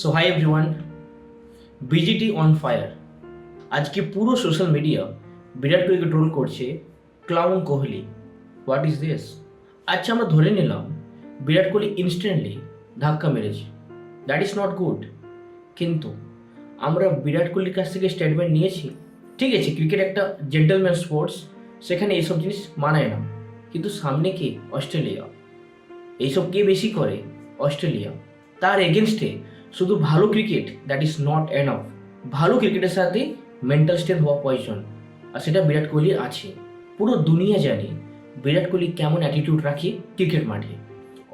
So hi everyone, BGT on fire. আজকে পুরো social media Virat কোহলিকে ট্রোল করছে clown Kohli. What is this? আচ্ছা, আমরা ধরে নিলাম বিরাট কোহলি ইনস্ট্যান্টলি ধাক্কা মেরেছে, দ্যাট ইজ নট গুড। কিন্তু আমরা বিরাট কোহলির কাছ থেকে স্টেটমেন্ট নিয়েছি, ঠিক আছে, ক্রিকেট একটা জেন্টলম্যান স্পোর্টস, সেখানে এইসব জিনিস মানায় না। কিন্তু সামনে কে? অস্ট্রেলিয়া। এইসব কে বেশি করে? অস্ট্রেলিয়া। তার এগেনস্টে শুধু ভালো cricket, that is not enough. ভালো ক্রিকেটের সাথে মেন্টাল স্ট্রেংথ হওয়া প্রয়োজন, আর সেটা বিরাট কোহলির আছে। পুরো দুনিয়া জানে বিরাট কোহলি কেমন অ্যাটিটিউড রাখে ক্রিকেট মাঠে।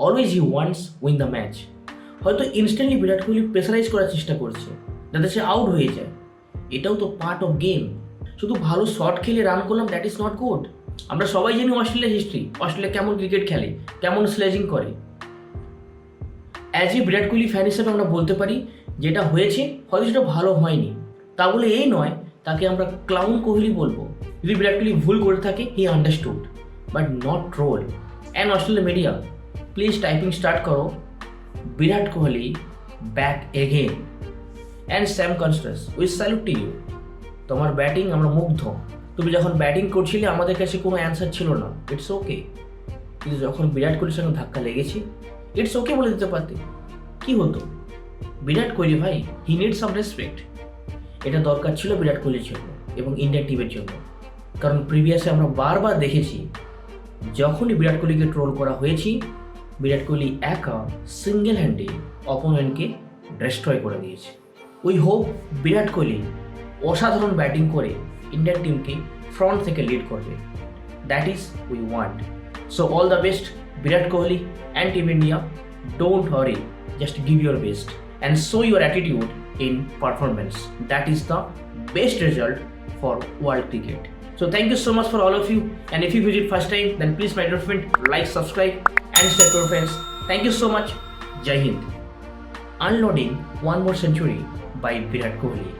Always he wants win the match. হয়তো ইনস্ট্যান্টলি বিরাট কোহলি প্রেসারাইজ করার চেষ্টা করছে যাতে সে আউট হয়ে যায়। এটাও তো পার্ট অফ গেম। শুধু ভালো শট খেলে রান করলাম, দ্যাট ইজ নট গুড। আমরা সবাই জানি অস্ট্রেলিয়ার হিস্ট্রি, অস্ট্রেলিয়া কেমন ক্রিকেট খেলে, কেমন স্লেজিং করে। As a Virat Kohli fan হিসেবে আমরা বলতে পারি যেটা হয়েছে হয়তো সেটা ভালো হয়নি। তা বলে এই নয় তাকে আমরা ক্লাউন কোহলি বলবো। যদি বিরাট কোহলি ভুল করে থাকে, he understood, but not troll. And Australia media, please typing start করো, Virat Kohli back again. And Sam Konstas, we salute to you. তোমার ব্যাটিং আমরা মুগ্ধ। তুমি যখন ব্যাটিং করছিলে আমাদের কাছে কোনো অ্যান্সার ছিল না, ইটস ওকে। কিন্তু যখন বিরাট কোহলির সঙ্গে ধাক্কা লেগেছে, ইটস ওকে বলে দিতে পারতে। কি হতো? বিরাট কোহলি ভাই, হি নিড সাম রেসপেক্ট। এটা দরকার ছিল বিরাট কোহলির জন্য এবং ইন্ডিয়ান টিমের জন্য। কারণ প্রিভিয়াসে আমরা বারবার দেখেছি যখনই বিরাট কোহলিকে ট্রোল করা হয়েছে, বিরাট কোহলি একা সিঙ্গেল হ্যান্ডে অপোনেন্টকে ডিস্ট্রয় করে দিয়েছে। উই হোপ বিরাট কোহলি অসাধারণ ব্যাটিং করে ইন্ডিয়ান টিমকে ফ্রন্ট থেকে লিড করবে। That is we want. So all the best, Virat Kohli and Team India. Don't hurry, just give your best and show your attitude in performance. That is the best result for world cricket. So thank you so much for all of you, and if you visit first time, then please my dear friend, like, subscribe and share to your friends. Thank you so much. Jai Hind. Unloading one more century by Virat Kohli.